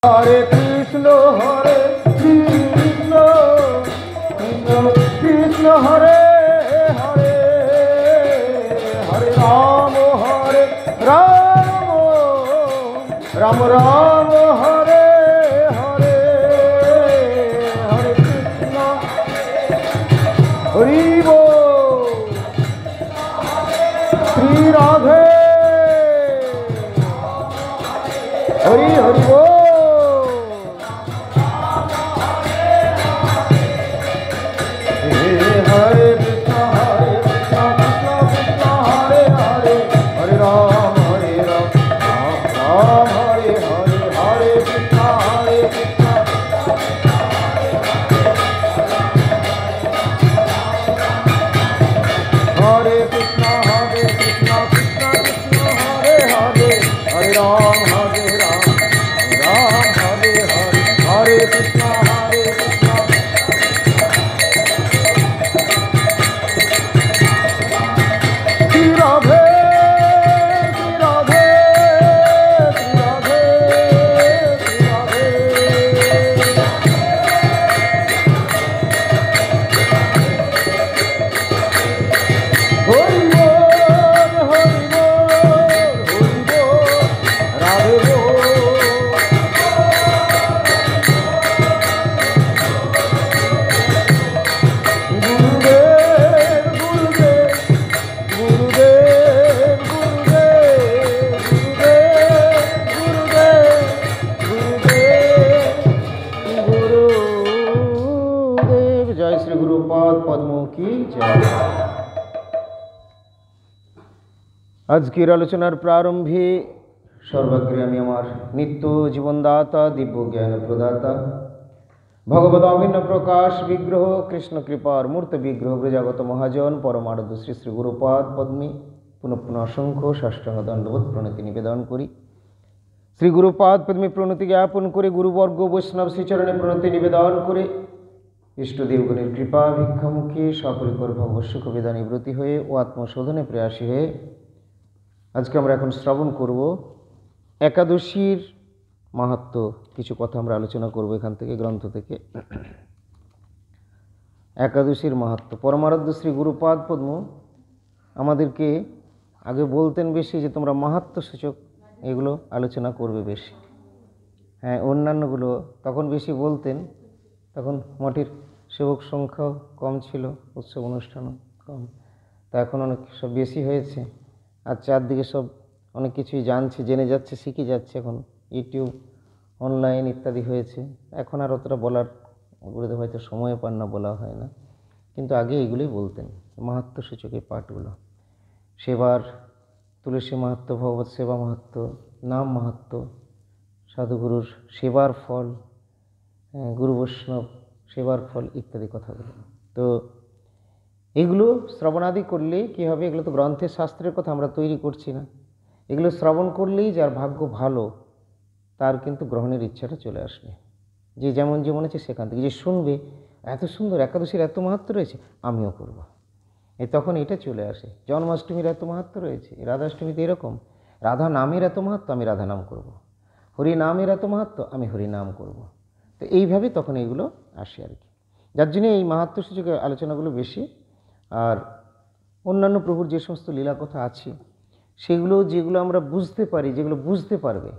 হরে কৃষ্ণ কৃষ্ণ কৃষ্ণ হরে হরে, হরে রাম রাম রাম হরে হরে, হরে কৃষ্ণ হরি বল, শ্রী রাধে হরি হরি বল। আজকের আলোচনার প্রারম্ভে সর্বাগ্রে আমি আমার নিত্য জীবনদাতা দিব্য জ্ঞান প্রদাতা ভগবত অভিন্ন প্রকাশ বিগ্রহ কৃষ্ণ কৃপার মূর্ত বিগ্রহ ব্রজাগত মহাজন পরমারাধ্য শ্রী শ্রী গুরুপাদ পদ্মে পুনঃ পুনঃ অসংখ্য সাষ্টাঙ্গ দণ্ডবোধ প্রণতি নিবেদন করি। শ্রী গুরুপাদ পদ্মে প্রণতি জ্ঞাপন করে গুরুবর্গ বৈষ্ণব শ্রীচরণে প্রণতি নিবেদন করে ইষ্টদেবগণের কৃপা ভিক্ষামুখে সপরিকর ভগবৎসুখ বেদা নিবৃত্তি হয়ে ও আত্মশোধনে প্রয়াসী হয়ে আজকে আমরা এখন শ্রবণ করব একাদশীর মাহাত্ম্য। কিছু কথা আমরা আলোচনা করব এখান থেকে, গ্রন্থ থেকে। একাদশীর মাহাত্ম্য পরমারাধ্য শ্রী গুরুপাদ পদ্ম আমাদেরকে আগে বলতেন বেশি যে তোমরা মাহাত্ম্য সূচক এগুলো আলোচনা করবে বেশি। হ্যাঁ, অন্যান্যগুলো তখন বেশি বলতেন, তখন মঠের সেবক সংখ্যাও কম ছিল, উৎসব অনুষ্ঠানও কম। তা এখন অনেক সব বেশি হয়েছে, আর চারদিকে সব অনেক কিছুই জানছে, জেনে যাচ্ছে, শিখে যাচ্ছে। এখন ইউটিউব, অনলাইন ইত্যাদি হয়েছে, এখন আর অতটা বলার গুরুদেব হয়তো সময় পান না, বলা হয় না। কিন্তু আগে এইগুলোই বলতেন, মাহাত্ম্য সূচক এই পাঠগুলো। সেবার তুলসী মাহাত্ম্য, ভগবত সেবা মাহাত্ম্য, নাম মাহাত্ম্য, সাধুগুরুর সেবার ফল, গুরু বৈষ্ণব সেবার ফল ইত্যাদি কথাগুলো। তো এগুলো শ্রবণাদি করলেই কী হবে, এগুলো তো গ্রন্থের শাস্ত্রের কথা আমরা তৈরি করছি না। এগুলো শ্রবণ করলেই যার ভাগ্য ভালো তার কিন্তু গ্রহণের ইচ্ছাটা চলে আসবে। যে যেমন যেমন আছে সেখান থেকে যে শুনবে, এত সুন্দর একাদশীর এত মাহাত্ম্য রয়েছে, আমিও করব, তখন এটা চলে আসে। জন্মাষ্টমীর এত মাহাত্ম্য রয়েছে, রাধাষ্টমীতে এরকম, রাধা নামের এত মাহাত্ম্য, আমি রাধা নাম করব। হরি নামের এত মাহাত্ম্য, আমি হরি নাম করব। তো এইভাবে তখন এইগুলো আসে আর কি। যার জন্য এই মাহাত্ম্য সূচকের আলোচনাগুলো বেশি। আর অন্যান্য প্রভুর যে সমস্ত লীলা কথা আছে সেগুলো, যেগুলো আমরা বুঝতে পারি, যেগুলো বুঝতে পারবে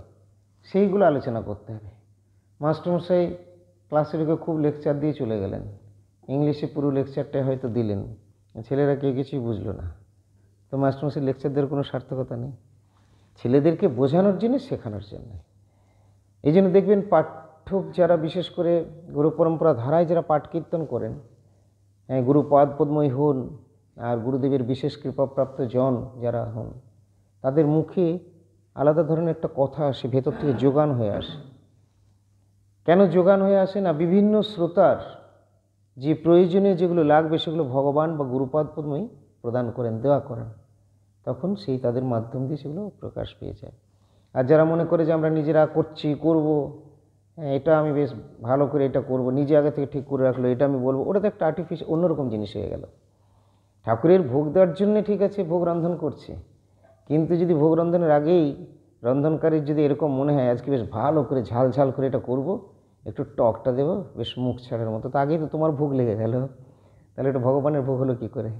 সেইগুলো আলোচনা করতে হবে। মাস্টারমশাই ক্লাসে ঢুকে খুব লেকচার দিয়ে চলে গেলেন, ইংলিশে পুরো লেকচারটাই হয়তো দিলেন, ছেলেরা কেউ কিছুই বুঝলো না। তো মাস্টারমশাই লেকচার দেওয়ার কোনো সার্থকতা নেই, ছেলেদেরকে বোঝানোর জন্য, শেখানোর জন্য। এই জন্য দেখবেন পাঠক যারা, বিশেষ করে গুরু পরম্পরা ধারায় যারা পাঠ কীর্তন করেন, গুরুপাদ পদ্মই হন আর গুরুদেবের বিশেষ কৃপাপ্রাপ্ত জন যারা হন, তাদের মুখে আলাদা ধরনের একটা কথা আসে, ভেতর থেকে যোগান হয়ে আসে। কেন যোগান হয়ে আসে না, বিভিন্ন শ্রোতার যে প্রয়োজনীয় যেগুলো লাগবে সেগুলো ভগবান বা গুরুপাদ পদ্মই প্রদান করেন, দেওয়া করেন। তখন সেই তাদের মাধ্যম দিয়ে সেগুলো প্রকাশ পেয়ে যায়। আর যারা মনে করে যে আমরা নিজেরা করছি, করব, এটা আমি বেশ ভালো করে এটা করব, নিজে আগে থেকে ঠিক করে রাখলো, এটা আমি বলবো, ওটা তো একটা আর্টিফিশিয়াল অন্যরকম জিনিস হয়ে গেল। ঠাকুরের ভোগ দেওয়ার জন্য ঠিক আছে ভোগ রন্ধন করছে, কিন্তু যদি ভোগ রন্ধনের আগেই রন্ধনকারীর যদি এরকম মনে হয় আজকে বেশ ভালো করে ঝাল ঝাল করে এটা করব, একটু টকটা দেবো বেশ মুখ ছাড়ার মতো, তো আগেই তো তোমার ভোগ লেগে গেল, তাহলে এটা ভগবানের ভোগ হলো কী করে?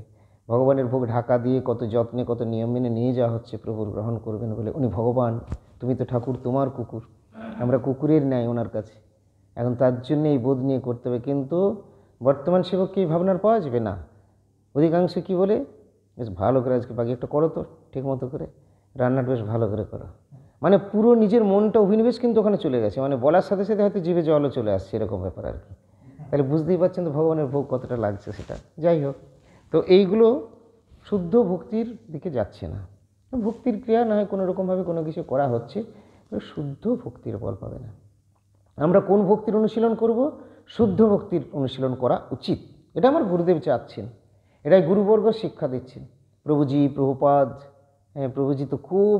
ভগবানের ভোগ ঢাকা দিয়ে কত যত্নে কত নিয়ম মেনে নিয়ে যাওয়া হচ্ছে প্রভুর গ্রহণ করবেন বলে। উনি ভগবান, তুমি তো ঠাকুর, তোমার কুকুর, আমরা কুকুরের ন্যায় ওনার কাছে। এখন তার জন্য এই বোধ নিয়ে করতে হবে। কিন্তু বর্তমান সেবককে এই ভাবনার পাওয়া যাবে না। অধিকাংশ কী বলে, বেশ ভালো করে আজকে বাকি একটা করো তো ঠিক মতো করে, রান্নাটা বেশ ভালো করে করো, মানে পুরো নিজের মনটা অভিনিবেশ কিন্তু ওখানে চলে গেছে, মানে বলার সাথে সাথে হয়তো জিভে জলও চলে আসছে, এরকম ব্যাপার আর কি। তাহলে বুঝতেই পারছেন তো ভগবানের ভোগ কতটা লাগছে সেটা। যাই হোক, তো এইগুলো শুদ্ধ ভক্তির দিকে যাচ্ছে না। ভক্তির ক্রিয়া না হয় কোনো রকমভাবে কোনো কিছু করা হচ্ছে, শুদ্ধ ভক্তির ফল পাবে না। আমরা কোন ভক্তির অনুশীলন করব? শুদ্ধ ভক্তির অনুশীলন করা উচিত, এটা আমার গুরুদেব চাচ্ছেন, এটাই গুরুবর্গ শিক্ষা দিচ্ছেন। প্রভুজি, প্রভুপাদ, প্রভুজি তো খুব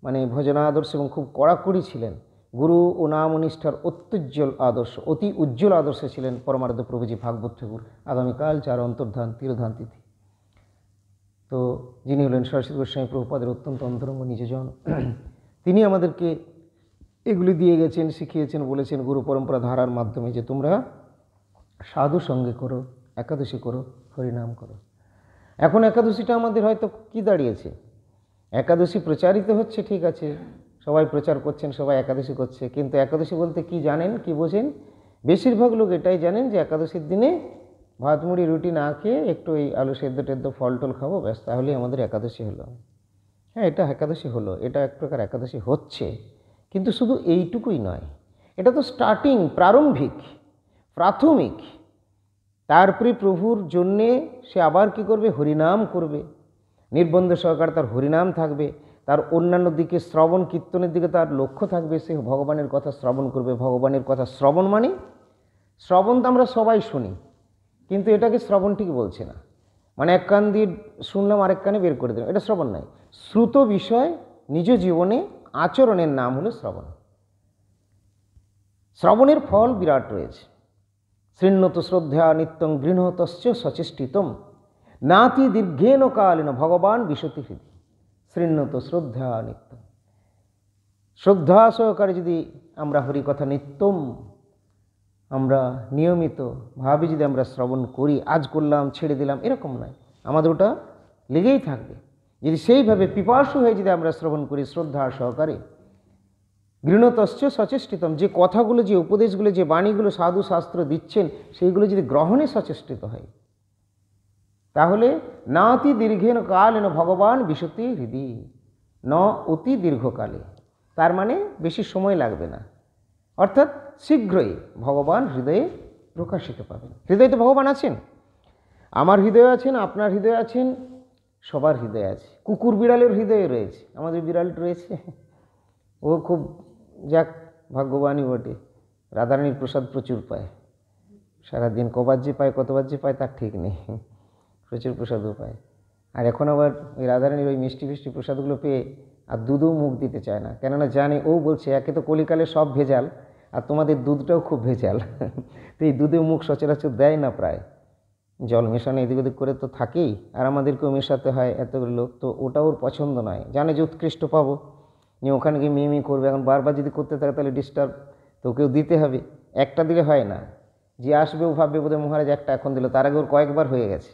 মানে ভজনাদর্শ এবং খুব কড়াকড়ি ছিলেন। গুরু ও নাম নিষ্ঠার অত্যুজ্জ্বল আদর্শ, অতি উজ্জ্বল আদর্শ ছিলেন পরমারাধ্য প্রভুজি ভাগবত ঠাকুর। আগামীকাল 4 অন্তর্ধান তিরোধান তিথি। তো যিনি হলেন সরস্বতী গোস্বামী প্রভুপাদের অত্যন্ত অন্তরঙ্গ নিজজন, তিনি আমাদেরকে এগুলি দিয়ে গেছেন, শিখিয়েছেন, বলেছেন গুরু পরম্পরা ধারার মাধ্যমে যে তোমরা সাধু সঙ্গে করো, একাদশী করো, হরিনাম করো। এখন একাদশীটা আমাদের হয়তো কি দাঁড়িয়েছে, একাদশী প্রচারিত হচ্ছে, ঠিক আছে, সবাই প্রচার করছেন, সবাই একাদশী করছে, কিন্তু একাদশী বলতে কি জানেন, কি বোঝেন? বেশিরভাগ লোক এটাই জানেন যে একাদশীর দিনে ভাত মুড়ি রুটি না খেয়ে একটু এই আলু সেদ্ধ টেদ্ধ ফল টল খাবো, ব্যাস, তাহলেই আমাদের একাদশী হলো। হ্যাঁ, এটা একাদশী হলো, এটা এক প্রকার একাদশী হচ্ছে, কিন্তু শুধু এইটুকুই নয়, এটা তো স্টার্টিং, প্রাথমিক। তারপরে প্রভুর জন্যে সে আবার কি করবে? হরিনাম করবে, নির্বন্ধ সহকারে তার হরিনাম থাকবে, তার অন্যান্য দিকে শ্রবণ কীর্তনের দিকে তার লক্ষ্য থাকবে, সে ভগবানের কথা শ্রবণ করবে। ভগবানের কথা শ্রবণ মানে, শ্রবণ তো আমরা সবাই শুনি, কিন্তু এটাকে শ্রবণ ঠিক বলছে না, মানে এক কান দিয়ে শুনলাম আরেক কানে বের করে দিলাম, এটা শ্রবণ নয়। শ্রুত বিষয় নিজ জীবনে আচরণের নাম হলো শ্রবণ। শ্রবণের ফল বিরাট রয়েছে। শৃণ্বত শ্রদ্ধা নিত্যং গৃহতশ্চ সচেষ্টিতম নাতি দীর্ঘেন কালীন ভগবান বিশতি হৃদি। শৃণ্বত শ্রদ্ধা নিত্যম, শ্রদ্ধা সহকারে যদি আমরা হরিকথা নিত্যম, আমরা নিয়মিত ভাবে যদি আমরা শ্রবণ করি, আজ করলাম ছেড়ে দিলাম এরকম নয়, আমাদের ওটা লেগেই থাকবে। যদি সেইভাবে পিপাসু হয়ে যদি আমরা শ্রবণ করি শ্রদ্ধা সহকারে, গৃহতশ্চ সচেষ্টিতম, যে কথাগুলো, যে উপদেশগুলো, যে বাণীগুলো সাধু শাস্ত্র দিচ্ছেন, সেইগুলো যদি গ্রহণে সচেষ্টিত হয়, তাহলে না অতি দীর্ঘেন কালেন ভগবান বিশতি হৃদি, ন অতি দীর্ঘকালে, তার মানে বেশি সময় লাগবে না, অর্থাৎ শীঘ্রই ভগবান হৃদয়ে প্রকাশিত পাবেন। হৃদয়ে তো ভগবান আছেন, আমার হৃদয়ে আছেন, আপনার হৃদয়ে আছেন, সবার হৃদয়ে আছে। কুকুর বিড়ালের হৃদয়ে রয়েছে, আমাদের বিড়াল রয়েছে, ও খুব যাক ভাগ্যবানই বটে, রাধারানীর প্রসাদ প্রচুর পায়, সারাদিন কবার যে পায়, কতবার যে পায় তার ঠিক নেই, প্রচুর প্রসাদও পায়। আর এখন আবার ওই রাধারানীর ওই মিষ্টি মিষ্টি প্রসাদগুলো পেয়ে আর দুধও মুখ দিতে চায় না, কেননা জানে, ও বলছে একে তো কলিকালে সব ভেজাল, আর তোমাদের দুধটাও খুব ভেজাল, তো এই দুধে মুখ সচরাচর দেয় না, প্রায় জল মেশানো এদিক ওদিক করে তো থাকেই, আর আমাদেরকেও মেশাতে হয় এতগুলো লোক, তো ওটা ওর পছন্দ নয়, জানে যে উৎকৃষ্ট পাবো, নিয়ে ওখানে গিয়ে মিমি করবে। এখন বারবার যদি করতে থাকে তাহলে ডিস্টার্ব, তো ওকেও দিতে হবে, একটা দিলে হয় না, যে আসবে ও ভাববে বোধহয় মহারাজ একটা এখন দিল, তার আগে ওর কয়েকবার হয়ে গেছে।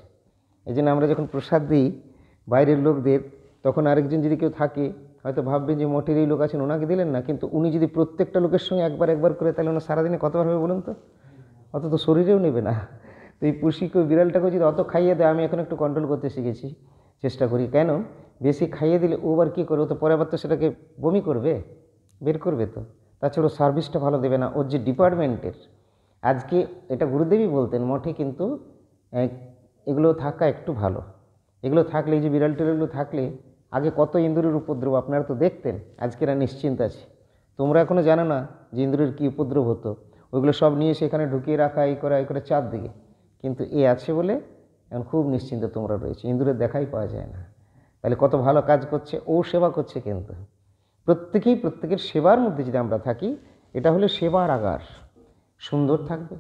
এই জন্য আমরা যখন প্রসাদ দিই বাইরের লোকদের, তখন আরেকজন যদি কেউ থাকে হয়তো ভাববেন যে মঠের এই লোক আছেন ওনাকে দিলেন না, কিন্তু উনি যদি প্রত্যেকটা লোকের সঙ্গে একবার একবার করে, তাহলে ওনার সারাদিনে কতবার হবে বলুন তো? অত তো শরীরেও নেবে না। তো এই পুষিকে বিড়ালটাকে যদি অত খাইয়ে দেয়, আমি এখন একটু কন্ট্রোল করতে শিখেছি, চেষ্টা করি, কেন বেশি খাইয়ে দিলে ও আবার কী করবে, ও তো পরে আবার তো সেটাকে বমি করবে, বের করবে, তো তাছাড়া ও সার্ভিসটা ভালো দেবে না। ওর যে ডিপার্টমেন্টের, আজকে এটা গুরুদেবই বলতেন মঠে, কিন্তু এগুলো থাকা একটু ভালো, এগুলো থাকলে, এই যে বিড়াল টিড়ালগুলো থাকলে, আগে কত ইঁদুরের উপদ্রব আপনারা তো দেখতেন, আজকে এরা নিশ্চিন্ত আছে। তোমরা এখনও জানো না যে ইঁদুরের কী উপদ্রব হতো, ওইগুলো সব নিয়ে সেখানে ঢুকিয়ে রাখা, এই করে চারদিকে, কিন্তু এ আছে বলে এখন খুব নিশ্চিন্ত তোমরা রয়েছে, ইঁদুরের দেখাই পাওয়া যায় না। তাহলে কত ভালো কাজ করছে, ও সেবা করছে, কিন্তু প্রত্যেকের সেবার মধ্যে যদি আমরা থাকি, এটা হলে সেবার আগার, সুন্দর থাকবে,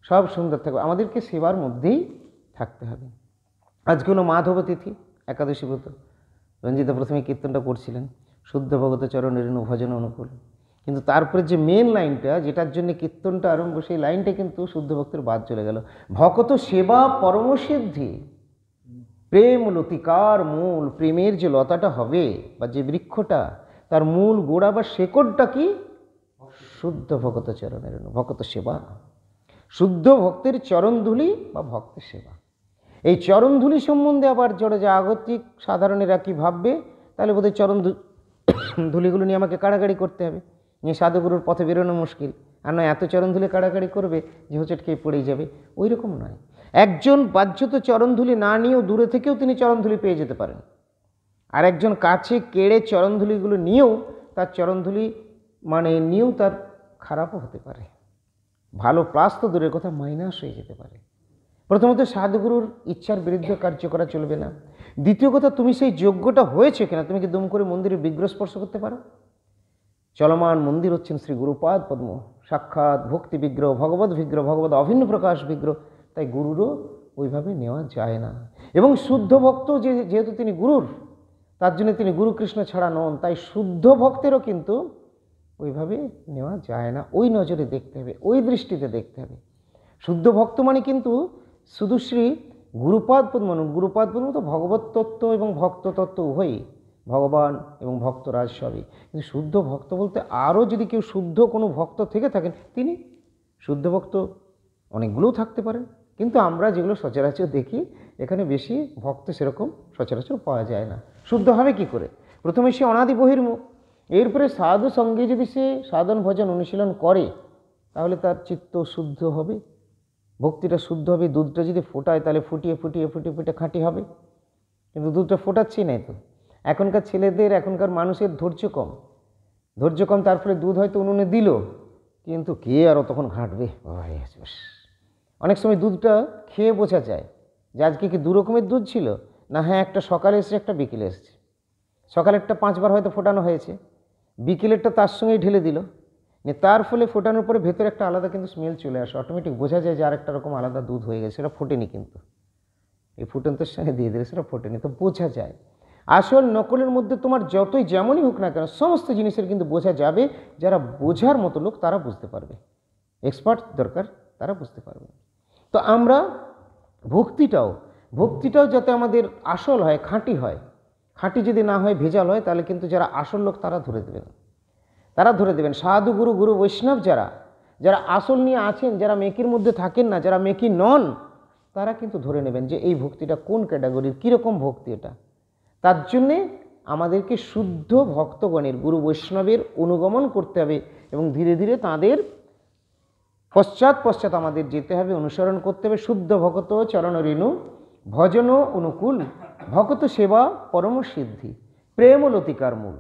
সব সুন্দর থাকবে, আমাদেরকে সেবার মধ্যেই থাকতে হবে। আজকে হলো মাধব তিথি, একাদশী ব্রত, রঞ্জিতা প্রথমে কীর্তনটা করছিলেন, শুদ্ধ ভগত চরণ রেণু ভজন অনুকূল। কিন্তু তারপরে যে মেন লাইনটা, যেটার জন্য কীর্তনটা আরম্ভ, সেই লাইনটা কিন্তু শুদ্ধ ভক্তের বাদ চলে গেল। ভকত সেবা পরমসিদ্ধি, প্রেম লতিকার মূল। প্রেমের যে লতাটা হবে বা যে বৃক্ষটা, তার মূল গোড়া বা শেকড়টা কি? শুদ্ধ ভগত চরণের রেণু, ভকত সেবা। শুদ্ধ ভক্তের চরণধুলি বা ভক্তের সেবা। এই চরণধুলি সম্বন্ধে আবার যারা জাগতিক সাধারণেরা কি ভাববে, তাহলে বোধহয় ধুলিগুলো নিয়ে আমাকে কাড়াকাড়ি করতে হবে, নিয়ে সাধুগুরুর পথে বেরোনো মুশকিল। আর নয় এত চরণধুলি কাড়াকাড়ি করবে যে হোঁচট খেয়ে পড়েই যাবে, ওই রকম নয়। একজন বাহ্যত চরণধুলি না নিয়েও দূরে থেকেও তিনি চরণধুলি পেয়ে যেতে পারেন। আর একজন কাছে কেড়ে চরণধুলিগুলো নিয়েও তার চরণধুলি নিয়েও তার খারাপও হতে পারে, ভালো প্লাস তো দূরের কথা মাইনাস হয়ে যেতে পারে। প্রথমত সাধুগুরুর ইচ্ছার বিরুদ্ধে কার্য করা চলবে না। দ্বিতীয় কথা, তুমি সেই যোগ্যটা হয়েছে কিনা। তুমি কি দুম করে মন্দিরের বিগ্রহ স্পর্শ করতে পারো? চলমান মন্দির হচ্ছেন শ্রী গুরুপাদ পদ্ম, সাক্ষাৎ ভক্তি বিগ্রহ, ভগবত বিগ্রহ, ভগবত অভিন্ন প্রকাশ বিগ্রহ। তাই গুরুরও ওইভাবে নেওয়া যায় না। এবং শুদ্ধ ভক্ত যেহেতু তিনি গুরুর, তার জন্য তিনি গুরু কৃষ্ণ ছাড়া নন, তাই শুদ্ধ ভক্তেরও কিন্তু ওইভাবে নেওয়া যায় না। ওই নজরে দেখতে হবে, ওই দৃষ্টিতে দেখতে হবে। শুদ্ধ ভক্ত কিন্তু শুধু শ্রী গুরুপাদ পদ্ম নন। গুরুপাদ পদ্ম তো ভগবত তত্ত্ব এবং ভক্ত তত্ত্ব উভয়ই, ভগবান এবং ভক্তরাজ সবই। কিন্তু শুদ্ধ ভক্ত বলতে আরও যদি কেউ শুদ্ধ কোনো ভক্ত থেকে থাকেন, তিনি শুদ্ধ ভক্ত অনেকগুলোও থাকতে পারেন। কিন্তু আমরা যেগুলো সচরাচর দেখি, এখানে বেশি ভক্ত সেরকম সচরাচর পাওয়া যায় না। শুদ্ধ হবে কি করে? প্রথমে সে অনাদি বহির্মুখ, এরপরে সাধু সঙ্গে যদি সে সাধন ভজন অনুশীলন করে, তাহলে তার চিত্ত শুদ্ধ হবে, ভক্তিটা শুদ্ধ হবে। দুধটা যদি ফোটায়, তাহলে ফুটিয়ে ফুটিয়ে ফুটিয়ে ফুটে খাঁটি হবে। কিন্তু দুধটা ফোটাচ্ছি নাই তো। এখনকার ছেলেদের, এখনকার মানুষের ধৈর্য কম, তার ফলে দুধ হয়তো উনুনে দিল, কিন্তু কে আরও তখন ঘাঁটবে। অনেক সময় দুধটা খেয়ে বোঝা যায় যে আজকে কি দু রকমের দুধ ছিল, না হ্যাঁ একটা সকালে এসছে একটা বিকেলে এসছে। সকালেরটা 5 বার হয়তো ফোটানো হয়েছে, বিকেলেরটা তার সঙ্গেই ঢেলে দিল, তার ফলে ফোটানোর পরে ভেতরে একটা আলাদা কিন্তু স্মেল চলে আসে, অটোমেটিক বোঝা যায় যে আরেকটা রকম আলাদা দুধ হয়ে গেছে। সেটা ফোটেনি, কিন্তু এই ফুটন্তর সঙ্গে দিয়ে দিলে সেটা ফোটেনি, তো বোঝা যায়। আসল নকলের মধ্যে তোমার যতই যেমনই হোক না কেন, সমস্ত জিনিসের কিন্তু বোঝা যাবে। যারা বোঝার মতো লোক তারা বুঝতে পারবে, এক্সপার্ট দরকার, তারা বুঝতে পারবে। তো আমরা ভক্তিটাও যাতে আমাদের আসল হয়, খাঁটি হয়। খাঁটি যদি না হয়, ভেজাল হয়, তাহলে কিন্তু যারা আসল লোক তারা ধরে দেবেন। সাধু গুরু, গুরু বৈষ্ণব যারা আসল নিয়ে আছেন, যারা মেকির মধ্যে থাকেন না, যারা মেকি নন, তারা কিন্তু ধরে নেবেন যে এই ভক্তিটা কোন ক্যাটাগরির, কীরকম ভক্তি এটা। তার জন্যে আমাদেরকে শুদ্ধ ভক্তগণের, গুরু বৈষ্ণবের অনুগমন করতে হবে এবং ধীরে ধীরে তাঁদের পশ্চাৎ আমাদের যেতে হবে, অনুসরণ করতে হবে। শুদ্ধ ভগত চরণ রেণু ভজন অনুকূল, ভগত সেবা পরম সিদ্ধি, প্রেম লতিকার মূল।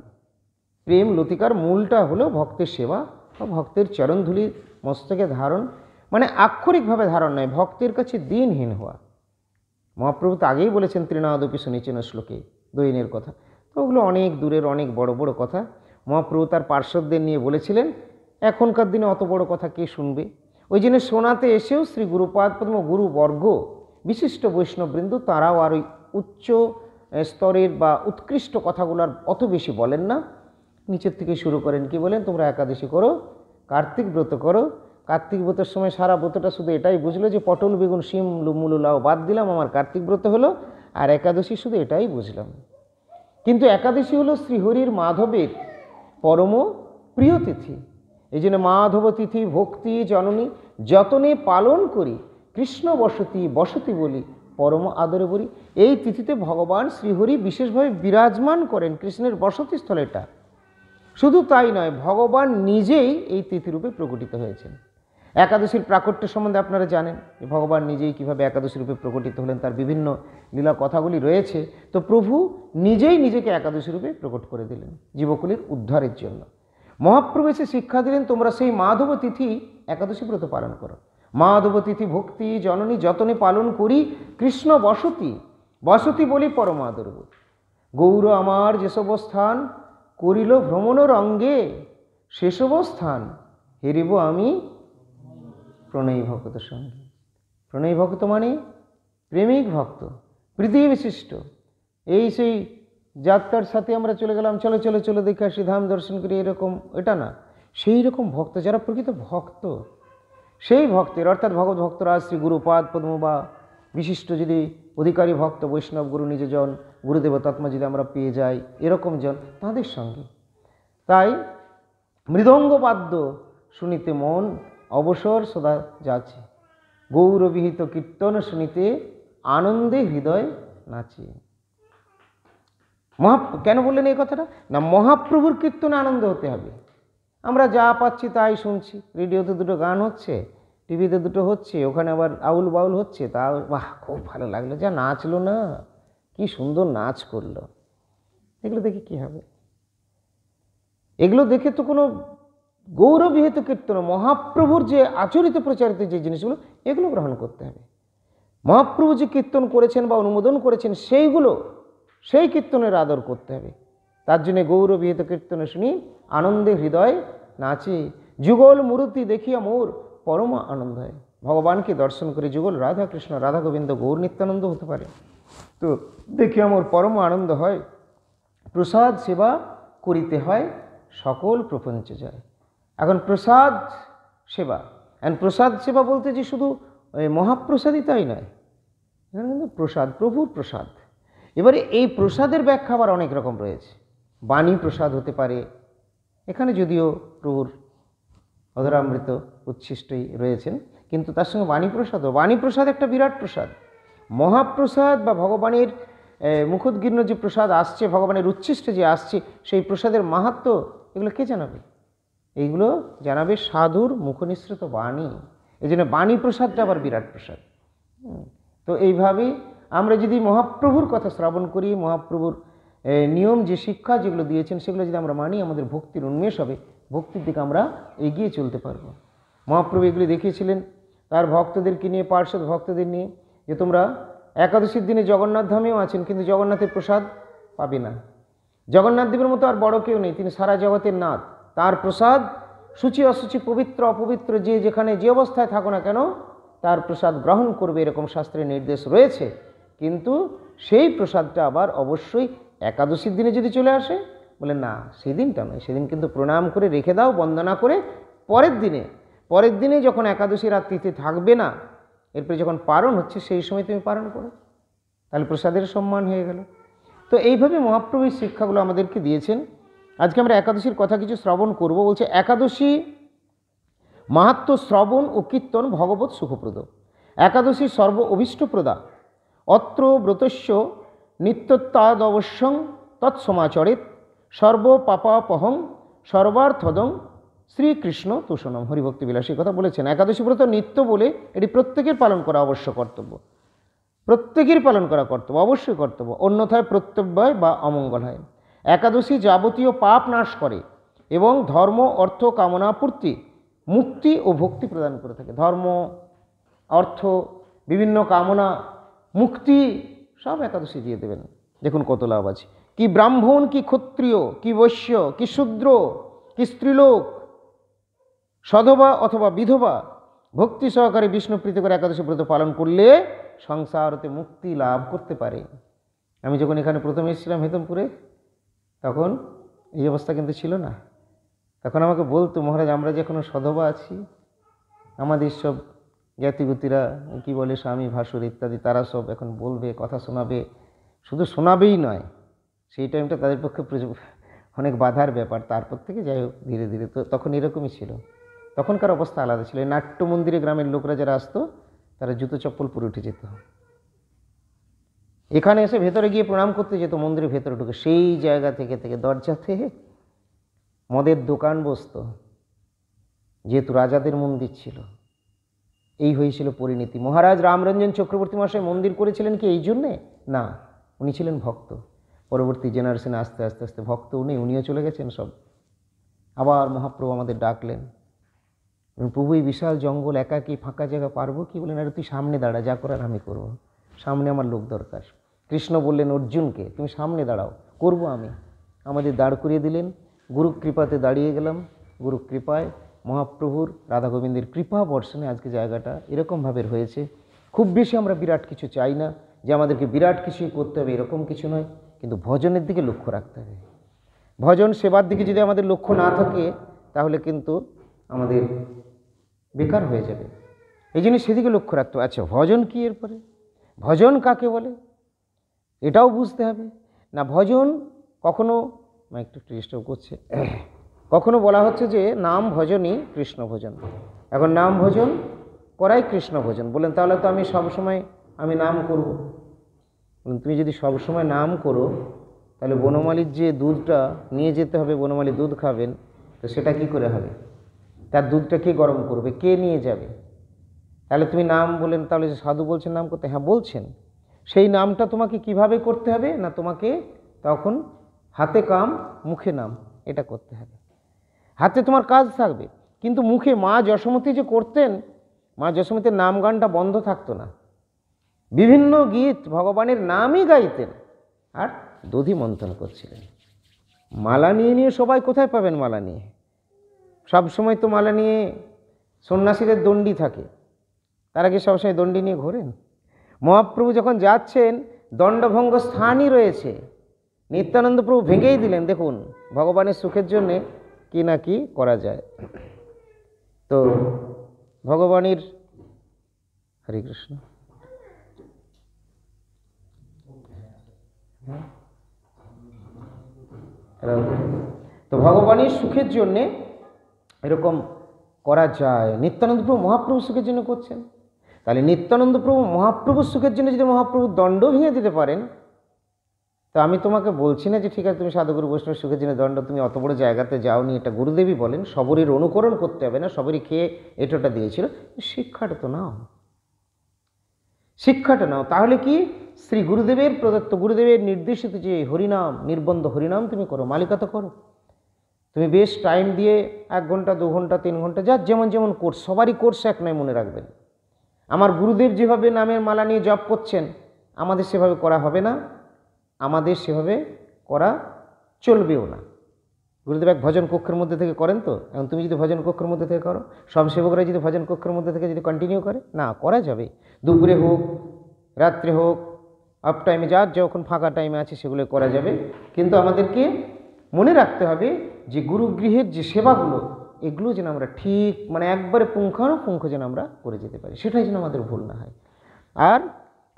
প্রেম লতিকার মূলটা হলো ভক্তের সেবা বা ভক্তের চরণধুলি মস্তকে ধারণ, আক্ষরিকভাবে ধারণ নয়, ভক্তের কাছে দিনহীন হওয়া। মহাপ্রভু তো আগেই বলেছেন তৃণাদপি শুনেছেন শ্লোকে দৈনের কথা। তো ওগুলো অনেক দূরের, অনেক বড় বড় কথা। মহাপ্রভু তার পার্শ্বদের নিয়ে বলেছিলেন, এখনকার দিনে অত বড় কথা কে শুনবে। ওই জন্য শোনাতে এসেও শ্রী গুরুপাদ পদ্ম, গুরুবর্গ, বিশিষ্ট বৈষ্ণববৃন্দ, তারাও আর ওই উচ্চ স্তরের বা উৎকৃষ্ট কথাগুলো আর অত বেশি বলেন না। নিচের থেকে শুরু করেন, কি বলেন, তোমরা একাদশী করো, কার্তিক ব্রত করো। কার্তিক ব্রতের সময় সারা ব্রতটা শুধু এটাই বুঝলো যে পটল বেগুন শিম মূলো লাউ বাদ দিলাম, আমার কার্তিক ব্রত হলো। আর একাদশী শুধু এটাই বুঝলাম। কিন্তু একাদশী হলো শ্রীহরির মাধবের পরম প্রিয় তিথি। এই জন্য মাধব তিথি ভক্তি জননী যতনে পালন করি, কৃষ্ণ বসতি বলি পরম আদরে বলি। এই তিথিতে ভগবান শ্রীহরি বিশেষভাবে বিরাজমান করেন, কৃষ্ণের বসতিস্থল এটা। শুধু তাই নয়, ভগবান নিজেই এই তিথিরূপে প্রকটিত হয়েছেন। একাদশীর প্রাকট্য সম্বন্ধে আপনারা জানেন যে ভগবান নিজেই কীভাবে একাদশী রূপে প্রকটিত হলেন, তার বিভিন্ন লীলা কথাগুলি রয়েছে। তো প্রভু নিজেই নিজেকে একাদশী রূপে প্রকট করে দিলেন জীবকুলের উদ্ধারের জন্য। মহাপ্রভু এসে শিক্ষা দিলেন, তোমরা সেই মাধব তিথি একাদশী ব্রত পালন করো। মাধব তিথি ভক্তি জননী যতনে পালন করি, কৃষ্ণ বসতি বলি পরম আদর বলি। গৌর আমার যেসব স্থান, করিল ভ্রমণর অঙ্গে, সেসব স্থান হেরিব আমি প্রণয়ী ভক্ত সঙ্গে। প্রণয়ী ভক্ত প্রেমিক ভক্ত, প্রীতি বিশিষ্ট, এই সেই যাত্রার সাথে আমরা চলে গেলাম, চলো চলো চলো দেখে আসি, ধাম দর্শন করি, এরকম এটা না। সেই রকম ভক্ত, যারা প্রকৃত ভক্ত, সেই ভক্তের অর্থাৎ ভগবত ভক্তরা শ্রী গুরুপাদ পদ্ম বা বিশিষ্ট যদি অধিকারী ভক্ত বৈষ্ণব গুরু নিজজন গুরুদেব তৎমা যদি আমরা পেয়ে যাই, এরকম জন তাদের সঙ্গে, তাই মৃদঙ্গবাদ্য শুনিতে মন অবসর সদা যাচ্ছে, গৌরবিহিত কীর্তন শুনিতে আনন্দে হৃদয় নাচে। কেন বললেন এই কথাটা? না, মহাপ্রভুর কীর্তনে আনন্দ হতে হবে। আমরা যা পাচ্ছি তাই শুনছি, রেডিওতে দুটো গান হচ্ছে, টিভিতে দুটো হচ্ছে, ওখানে আবার আউল বাউল হচ্ছে, তা বাহ খুব ভালো লাগলো, যা নাচলো না, কি সুন্দর নাচ করলো, এগুলো দেখে কি হবে? এগুলো দেখে তো কোনো গৌরবিহিত কীর্তন, মহাপ্রভুর যে আচরিত প্রচারিত যে জিনিসগুলো, এগুলো গ্রহণ করতে হবে। মহাপ্রভু যে কীর্তন করেছেন বা অনুমোদন করেছেন, সেইগুলো, সেই কীর্তনের আদর করতে হবে। তার জন্য গৌরবিহিত কীর্তনে শুনি আনন্দে হৃদয় নাচে, যুগল মূর্তি দেখিয়া মোর পরম আনন্দ হয়। ভগবানকে দর্শন করে যুগল রাধা কৃষ্ণ রাধা গোবিন্দ গৌর নিত্যানন্দ হতে পারে, তো দেখিয়া মোর পরম আনন্দ হয়। প্রসাদ সেবা করিতে হয় সকল প্রপঞ্চ যায়। এখন প্রসাদ সেবা, প্রসাদ সেবা বলতে যে শুধু মহাপ্রসাদই তাই নয়, এখানে কিন্তু প্রসাদ, প্রভুর প্রসাদ। এবারে এই প্রসাদের ব্যাখ্যা আবার অনেক রকম রয়েছে। বাণী প্রসাদ হতে পারে, এখানে যদিও প্রভুর অধরামৃত উচ্ছিষ্টই রয়েছেন, কিন্তু তার সঙ্গে বাণী প্রসাদও, বাণী প্রসাদ একটা বিরাট প্রসাদ। মহাপ্রসাদ বা ভগবানের মুখোদ্গীর্ণ যে প্রসাদ আসছে, ভগবানের উচ্ছিষ্টে যে আসছে, সেই প্রসাদের মাহাত্ম্য এগুলো কে জানাবে? এইগুলো জানাবে সাধুর মুখনিসৃত বাণী। এই জন্য বাণী প্রসাদটা আবার বিরাট প্রসাদ। তো এইভাবেই আমরা যদি মহাপ্রভুর কথা শ্রবণ করি, মহাপ্রভুর নিয়ম যে শিক্ষা যেগুলো দিয়েছেন সেগুলো যদি আমরা মানি, আমাদের ভক্তির উন্মেষ হবে, ভক্তির দিকে আমরা এগিয়ে চলতে পারবো। মহাপ্রভু এগুলি দেখিয়েছিলেন তার ভক্তদেরকে নিয়ে, পার্শ্বদ ভক্তদের নিয়ে, যে তোমরা একাদশীর দিনে জগন্নাথ ধামেও আছেন, কিন্তু জগন্নাথের প্রসাদ পাবে না। জগন্নাথ দেবের মতো আর বড় কেউ নেই, তিনি সারা জগতের নাথ। তার প্রসাদ সূচি অসুচি, পবিত্র অপবিত্র, যে যেখানে যে অবস্থায় থাকো না কেন তার প্রসাদ গ্রহণ করবে, এরকম শাস্ত্রের নির্দেশ রয়েছে। কিন্তু সেই প্রসাদটা আবার অবশ্যই একাদশীর দিনে যদি চলে আসে, বলে না সেই দিনটা নয়, সেদিন কিন্তু প্রণাম করে রেখে দাও, বন্দনা করে পরের দিনে যখন একাদশী রাত্রিতে থাকবে না, এরপরে যখন পারণ হচ্ছে সেই সময় তুমি পারণ করো, তাহলে প্রসাদের সম্মান হয়ে গেল। তো এইভাবে মহাপ্রভুর শিক্ষাগুলো আমাদেরকে দিয়েছেন। আজকে আমরা একাদশীর কথা কিছু শ্রবণ করব। বলছে একাদশী মাহাত্ম্য শ্রবণ ও কীর্তন ভগবত সুখপ্রদ, একাদশী সর্ব অভীষ্টপ্রদা, অত্র ব্রতস্য নিত্যত্যাদবশ্যং তৎসমাচরেত, সর্ব পাপাপহং সর্বার্থদং শ্রীকৃষ্ণ তোষণম। হরিভক্তি বিলাসী কথা বলেছেন। একাদশী ব্রত নিত্য বলে এটি প্রত্যেকের পালন করা অবশ্য কর্তব্য, প্রত্যেকের পালন করা কর্তব্য, অবশ্যই কর্তব্য, অন্যথায় প্রত্যব্যয় বা অমঙ্গল হয়। একাদশী যাবতীয় পাপ নাশ করে এবং ধর্ম অর্থ কামনা পূর্তি, মুক্তি ও ভক্তি প্রদান করে থাকে। ধর্ম অর্থ বিভিন্ন কামনা মুক্তি সব একাদশী দিয়ে দেবেন। দেখুন কত লাভ আছে। কি ব্রাহ্মণ, কি ক্ষত্রিয়, কি বৈশ্য, কি শূদ্র, কি স্ত্রীলোক, সধবা অথবা বিধবা ভক্তি সহকারে বিষ্ণু প্রীতি করে একাদশী ব্রত পালন করলে সংসার হতে মুক্তি লাভ করতে পারে। আমি যখন এখানে প্রথমে এসেছিলাম হেতমপুরে, তখন এই অবস্থা কিন্তু ছিল না। তখন আমাকে বলতো, মহারাজ আমরা যে এখনো সধবা আছি, আমাদের সব জ্ঞাতিগুতিরা কি বলে স্বামী ভাসুর ইত্যাদি, তারা সব এখন বলবে, কথা শোনাবে, শুধু শোনাবেই নয়, সেই টাইমটা তাদের পক্ষে অনেক বাধার ব্যাপার। তারপর থেকে যাই হোক ধীরে ধীরে, তো তখন এরকমই ছিল। তখনকার অবস্থা আলাদা ছিল। এই নাট্য মন্দিরে গ্রামের লোকরা যারা আসতো, তারা জুতো চপ্পল পরে উঠে যেত, এখানে এসে ভেতরে গিয়ে প্রণাম করতে যেত, মন্দিরের ভেতরে ঢুকে। সেই জায়গা থেকে দরজা থেকে মদের দোকান বসতো, যেহেতু রাজাদের মন্দির ছিল। এই হয়েছিল পরিণতি। মহারাজ রামরঞ্জন চক্রবর্তী মহাশয় মন্দির করেছিলেন কি এই জন্যে? না, উনি ছিলেন ভক্ত। পরবর্তী জেনারেশনে আস্তে আস্তে আস্তে ভক্ত উনিও চলে গেছেন সব। আবার মহাপ্রভু আমাদের ডাকলেন, প্রভু এই বিশাল জঙ্গল একাকী ফাঁকা জায়গা পারবো কি? বলেন, আরে তুই সামনে দাঁড়া, যা করার আমি করব, সামনে আমার লোক দরকার। কৃষ্ণ বললেন অর্জুনকে, তুমি সামনে দাঁড়াও, করব আমি। আমাদের দাঁড় করিয়ে দিলেন, গুরু কৃপাতে দাঁড়িয়ে গেলাম। গুরু কৃপায়, মহাপ্রভুর রাধা গোবিন্দের কৃপা বর্ষণে আজকে জায়গাটা এরকমভাবে হয়েছে। খুব বেশি আমরা বিরাট কিছু চাই না, যে আমাদেরকে বিরাট কিছুই করতে হবে এরকম কিছু নয়। কিন্তু ভজনের দিকে লক্ষ্য রাখতে হবে। ভজন সেবার দিকে যদি আমাদের লক্ষ্য না থাকে তাহলে কিন্তু আমাদের বেকার হয়ে যাবে। এই জন্য সেদিকে লক্ষ্য রাখতে হবে। আচ্ছা, ভজন কি? এরপরে ভজন কাকে বলে এটাও বুঝতে হবে। না ভজন কখনো একটু ডিস্টার্ব করছে, কখনো বলা হচ্ছে যে নাম ভজনই কৃষ্ণ ভজন। এখন নাম ভজন করাই কৃষ্ণ ভজন বলেন, তাহলে তো আমি সবসময় আমি নাম করব। তুমি যদি সবসময় নাম করো তাহলে বনমালীর যে দুধটা নিয়ে যেতে হবে, বনমালী দুধ খাবেন, তো সেটা কি করে হবে? তার দুধটা কে গরম করবে, কে নিয়ে যাবে? তাহলে তুমি নাম বলেন, তাহলে যে সাধু বলছেন নাম করতে, হ্যাঁ বলছেন, সেই নামটা তোমাকে কিভাবে করতে হবে? না তোমাকে তখন হাতে কাম মুখে নাম, এটা করতে হবে। হাতে তোমার কাজ থাকবে, কিন্তু মুখে মা যশোমতী যে করতেন, মা যশোমতীর নাম গানটা বন্ধ থাকতো না, বিভিন্ন গীত ভগবানের নামই গাইতেন আর দধি মন্থন করছিলেন। মালা নিয়ে নিয়ে সবাই কোথায় পাবেন মালা নিয়ে? সব সময় তো মালা নিয়ে সন্ন্যাসীদের দণ্ডি থাকে, তারা কি সবসময় দণ্ডি নিয়ে ঘোরেন? মহাপ্রভু যখন যাচ্ছেন দণ্ডভঙ্গ স্থানই রয়েছে, নিত্যানন্দ প্রভু ভেঙেই দিলেন। দেখুন ভগবানের সুখের জন্যে কি না কি করা যায়। তো ভগবানের হরে কৃষ্ণ, তো ভগবানের সুখের জন্যে এরকম করা যায়। নিত্যানন্দ প্রভু মহাপ্রভু সুখের জন্য করছেন, তাহলে নিত্যানন্দ প্রভু মহাপ্রভুর সুখের জন্য যদি মহাপ্রভুর দণ্ড ভেঙে দিতে পারেন, তো আমি তোমাকে বলছি না যে ঠিক আছে তুমি সাধুগুরু বৈষ্ণব সুখের জন্য দণ্ড, তুমি অত বড় জায়গাতে যাওনি, এটা গুরুদেবই বলেন। সবরের অনুকরণ করতে হবে না, সবরই খেয়ে এটোটা দিয়েছিল, শিক্ষাটা তো নাও, শিক্ষাটা নাও। তাহলে কি শ্রী গুরুদেবের প্রদত্ত, গুরুদেবের নির্দেশিত যে হরিনাম, নির্বন্ধ হরিনাম তুমি করো, মালিকা তো করো। তুমি বেশ টাইম দিয়ে 1 ঘন্টা 2 ঘন্টা 3 ঘন্টা, যার যেমন যেমন কোর্স, সবারই কোর্স এক নয়, মনে রাখবেন। আমার গুরুদেব যেভাবে নামের মালা নিয়ে জপ করছেন, আমাদের সেভাবে করা হবে না, আমাদের সেভাবে করা চলবেও না। গুরুদেব এক ভজন কক্ষের মধ্যে থেকে করেন, তো এখন তুমি যদি ভজন কক্ষের মধ্যে থেকে করো, সব সেবকরা যদি ভজন কক্ষের মধ্যে থেকে যদি কন্টিনিউ করে, না করা যাবে। দুপুরে হোক, রাত্রে হোক, আপ টাইমে, যার যখন ফাঁকা টাইমে আছে সেগুলো করা যাবে। কিন্তু আমাদেরকে মনে রাখতে হবে যে গুরুগৃহের যে সেবাগুলো, এগুলো যেন আমরা ঠিক একবারে পুঙ্খানুপুঙ্খ যেন আমরা করে যেতে পারি, সেটাই যেন আমাদের ভুল না হয়। আর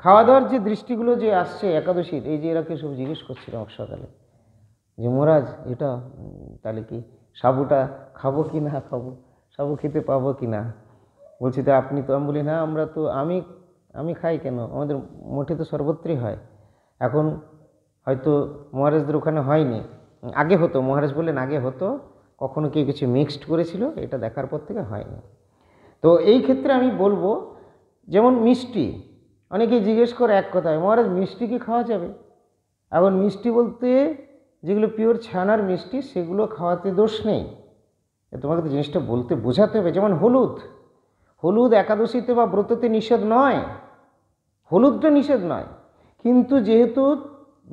খাওয়া দাওয়ার যে দৃষ্টিগুলো যে আসছে একাদশীর, এই যে এরাকে সব জিজ্ঞেস করছিল আমার সকালে যে মহারাজ এটা তাহলে কি সাবুটা খাবো কি না খাবো, সাবু খেতে পাবো কি না? বলছি তো আপনি তো, আমি বলি না আমরা তো, আমি খাই কেন, আমাদের মোটে তো সর্বত্রই হয়। এখন হয়তো মহারাজদের ওখানে হয়নি, আগে হতো, মহারাজ বললেন আগে হতো, কখনো কেউ কিছু মিক্সড করেছিল, এটা দেখার পর থেকে হয়নি। তো এই ক্ষেত্রে আমি বলবো, যেমন মিষ্টি, অনেকেই জিজ্ঞেস করে এক কথায়, মহারাজ মিষ্টি কি খাওয়া যাবে? এখন মিষ্টি বলতে যেগুলো পিওর ছানার মিষ্টি, সেগুলো খাওয়াতে দোষ নেই, তোমাকে তো জিনিসটা বলতে বোঝাতে হবে। যেমন হলুদ একাদশীতে বা ব্রততে নিষেধ নয়, হলুদটা নিষেধ নয়, কিন্তু যেহেতু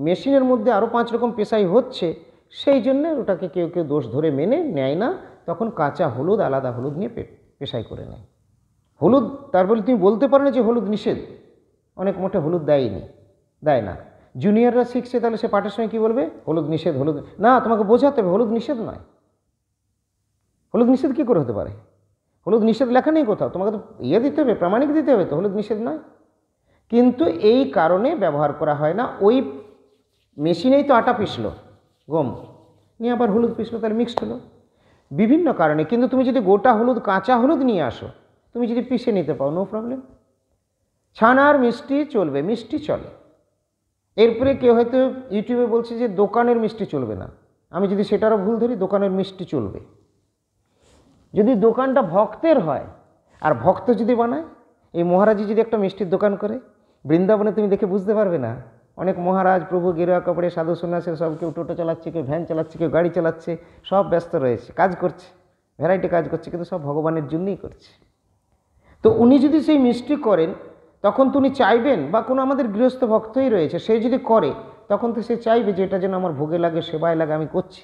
মেশিনের মধ্যে আরও 5 রকম পেশাই হচ্ছে, সেই জন্য ওটাকে কেউ কেউ দোষ ধরে মেনে নেয় না, তখন কাঁচা হলুদ আলাদা হলুদ নিয়ে পেশাই করে নেয়। হলুদ, তার বলে তুমি বলতে পারো না যে হলুদ নিষেধ, অনেক মোটে হলুদ দেয় না। জুনিয়ররা শিখছে, তাহলে সে পাঠের সময় কী বলবে? হলুদ নিষেধ, হলুদ না, তোমাকে বোঝাতে হবে হলুদ নিষেধ নয়। হলুদ নিষেধ কী করে হতে পারে? হলুদ নিষেধ লেখা নেই কোথাও, তোমাকে তো দিতে হবে, প্রামাণিক দিতে হবে, তো হলুদ নিষেধ নয়। কিন্তু এই কারণে ব্যবহার করা হয় না। ওই মেশিনেই তো আটা পিসলো, গম নিয়ে আবার হলুদ পিসলো, তাহলে মিক্সড হলো বিভিন্ন কারণে। কিন্তু তুমি যদি গোটা হলুদ, কাঁচা হলুদ নিয়ে আসো, তুমি যদি পিষে নিতে পাও, নো প্রবলেম। ছানার মিষ্টি চলবে, মিষ্টি চলে। এরপরে কেউ হয়তো ইউটিউবে বলছে যে দোকানের মিষ্টি চলবে না, আমি যদি সেটারও ভুল ধরি, দোকানের মিষ্টি চলবে যদি দোকানটা ভক্তের হয়, আর ভক্ত যদি বানায়। এই মহারাজই যদি একটা মিষ্টির দোকান করে বৃন্দাবনে, তুমি দেখে বুঝতে পারবে না, অনেক মহারাজ প্রভু গেরুয়া কাপড়ে, সাধু সন্ন্যাসীর সব, কেউ টোটো চালাচ্ছে, কেউ ভ্যান চালাচ্ছে, কেউ গাড়ি চালাচ্ছে, সব ব্যস্ত রয়েছে, কাজ করছে, ভ্যারাইটি কাজ করছে, কিন্তু সব ভগবানের জন্যই করছে। তো উনি যদি সেই মিষ্টি করেন, তখন তো উনি চাইবেন, বা কোনো আমাদের গৃহস্থ ভক্তই রয়েছে, সে যদি করে, তখন তো সে চাইবে যে এটা যেন আমার ভোগে লাগে, সেবায় লাগে, আমি করছি,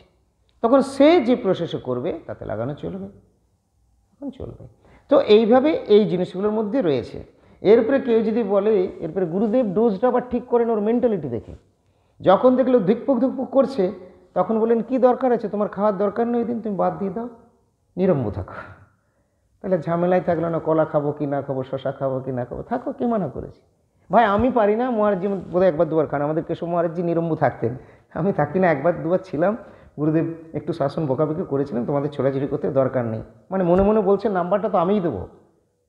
তখন সে যে প্রসেসে করবে তাতে লাগানো চলবে, তখন চলবে। তো এইভাবে এই জিনিসগুলোর মধ্যে রয়েছে। এরপরে কেউ যদি বলে, এরপরে গুরুদেব ডোজটা আবার ঠিক করেন ওর মেন্টালিটি দেখে, যখন দেখলো ধিকপুক ধুকপুক করছে তখন বললেন কি দরকার আছে, তোমার খাওয়ার দরকার নেই, ওই দিন তুমি বাদ দিয়ে দাও, নিরম্ব থাকো। তাহলে ঝামেলায় থাকলো না, কলা খাবো কি না খাবো, শশা খাবো কি না খাবো, থাকো, কে মানা করেছে? ভাই আমি পারি না, মহারাজজি বোধহয় একবার দুবার খান, আমাদের কেশব মহারাজজি নিরম্ব থাকতেন, আমি থাকি না, একবার দুবার ছিলাম, গুরুদেব একটু শাসন বকাবকি করেছিলেন, তোমাদের ছোড়াছুড়ি করতে দরকার নেই, মানে মনে মনে বলছেন নাম্বারটা তো আমিই দেবো,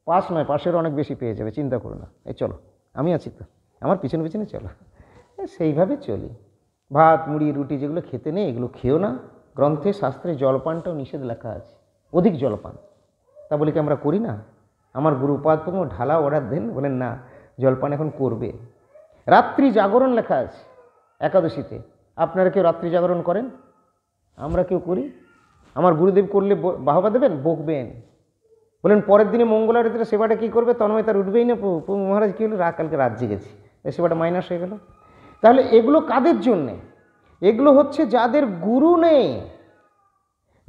পাস নয়, পাশের অনেক বেশি পেয়ে যাবে, চিন্তা করো না, এই চলো আমি আছি তো, আমার পিছনে পিছনে চলো, সেইভাবে চলি। ভাত মুড়ি রুটি যেগুলো খেতে নেই এগুলো খেও না, গ্রন্থে শাস্ত্রে জলপানটাও নিষেধ লেখা আছে, অধিক জলপান, তা বলে কি আমরা করি না? আমার গুরু উপাধ্যায় ঢালা অর্ডার দেন, বলেন না জলপান এখন করবে। রাত্রি জাগরণ লেখা আছে একাদশীতে, আপনারা কেউ রাত্রি জাগরণ করেন? আমরা কেউ করি? আমার গুরুদেব করলে বাহবা দেবেন, বকবেন, বলেন পরের দিনে মঙ্গলারতিতে সেবাটা কী করবে, তন্ময় তার উঠবেই না, মহারাজ কী হলো, কালকে রাত জেগেছি, সেবাটা মাইনাস হয়ে গেল। তাহলে এগুলো কাদের জন্যে? এগুলো হচ্ছে যাদের গুরু নেই,